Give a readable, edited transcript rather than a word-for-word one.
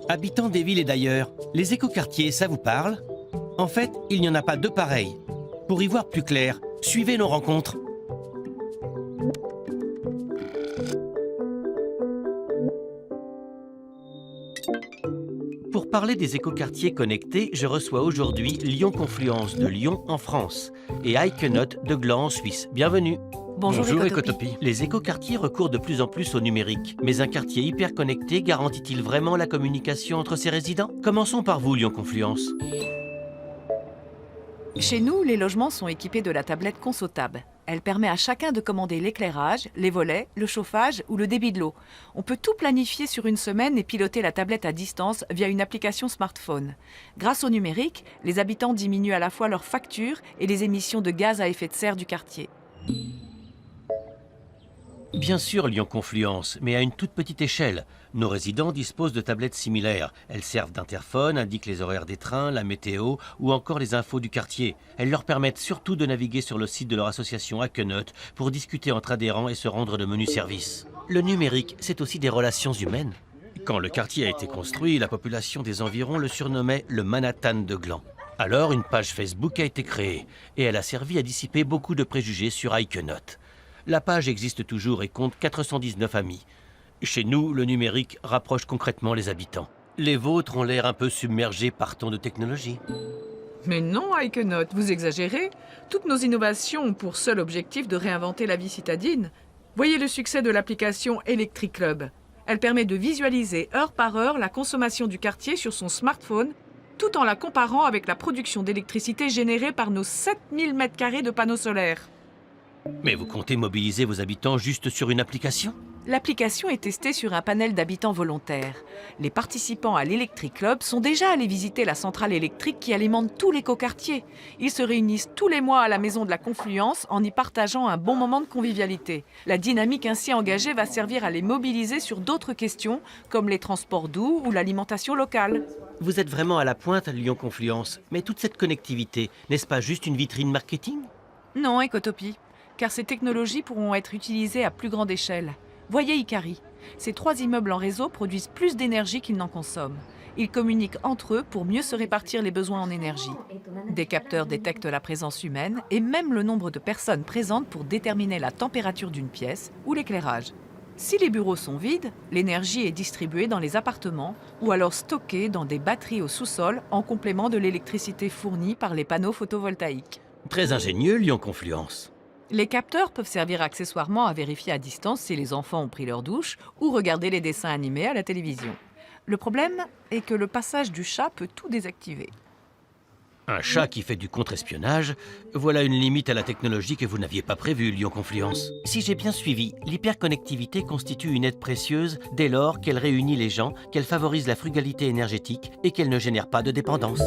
Habitants des villes et d'ailleurs, les écoquartiers, ça vous parle? En fait, il n'y en a pas deux pareils. Pour y voir plus clair, suivez nos rencontres. Pour parler des écoquartiers connectés, je reçois aujourd'hui Lyon Confluence de Lyon en France et Eikenaut de Gland en Suisse. Bienvenue. Bonjour Ecotopie. Les écoquartiers recourent de plus en plus au numérique. Mais un quartier hyper connecté garantit-il vraiment la communication entre ses résidents? Commençons par vous, Lyon Confluence. Chez nous, les logements sont équipés de la tablette ConsoTab. Elle permet à chacun de commander l'éclairage, les volets, le chauffage ou le débit de l'eau. On peut tout planifier sur une semaine et piloter la tablette à distance via une application smartphone. Grâce au numérique, les habitants diminuent à la fois leurs factures et les émissions de gaz à effet de serre du quartier. Bien sûr, Lyon Confluence, mais à une toute petite échelle. Nos résidents disposent de tablettes similaires. Elles servent d'interphone, indiquent les horaires des trains, la météo ou encore les infos du quartier. Elles leur permettent surtout de naviguer sur le site de leur association Eikenaut pour discuter entre adhérents et se rendre de menus services. Le numérique, c'est aussi des relations humaines. Quand le quartier a été construit, la population des environs le surnommait le Manhattan de Gland. Alors, une page Facebook a été créée et elle a servi à dissiper beaucoup de préjugés sur Eikenaut. La page existe toujours et compte 419 amis. Chez nous, le numérique rapproche concrètement les habitants. Les vôtres ont l'air un peu submergés par tant de technologie. Mais non, Eikenaut, vous exagérez. Toutes nos innovations ont pour seul objectif de réinventer la vie citadine. Voyez le succès de l'application Electric Club. Elle permet de visualiser heure par heure la consommation du quartier sur son smartphone, tout en la comparant avec la production d'électricité générée par nos 7000 m² de panneaux solaires. Mais vous comptez mobiliser vos habitants juste sur une application? L'application est testée sur un panel d'habitants volontaires. Les participants à l'Electric Club sont déjà allés visiter la centrale électrique qui alimente tout l'écoquartier. Ils se réunissent tous les mois à la Maison de la Confluence en y partageant un bon moment de convivialité. La dynamique ainsi engagée va servir à les mobiliser sur d'autres questions, comme les transports doux ou l'alimentation locale. Vous êtes vraiment à la pointe à Lyon Confluence. Mais toute cette connectivité, n'est-ce pas juste une vitrine marketing? Non, Ecotopie, car ces technologies pourront être utilisées à plus grande échelle. Voyez Icari. Ces 3 immeubles en réseau produisent plus d'énergie qu'ils n'en consomment. Ils communiquent entre eux pour mieux se répartir les besoins en énergie. Des capteurs détectent la présence humaine et même le nombre de personnes présentes pour déterminer la température d'une pièce ou l'éclairage. Si les bureaux sont vides, l'énergie est distribuée dans les appartements ou alors stockée dans des batteries au sous-sol en complément de l'électricité fournie par les panneaux photovoltaïques. Très ingénieux, Lyon Confluence. Les capteurs peuvent servir accessoirement à vérifier à distance si les enfants ont pris leur douche ou regarder les dessins animés à la télévision. Le problème est que le passage du chat peut tout désactiver. Un chat qui fait du contre-espionnage, voilà une limite à la technologie que vous n'aviez pas prévue, Lyon Confluence. Si j'ai bien suivi, l'hyperconnectivité constitue une aide précieuse dès lors qu'elle réunit les gens, qu'elle favorise la frugalité énergétique et qu'elle ne génère pas de dépendance.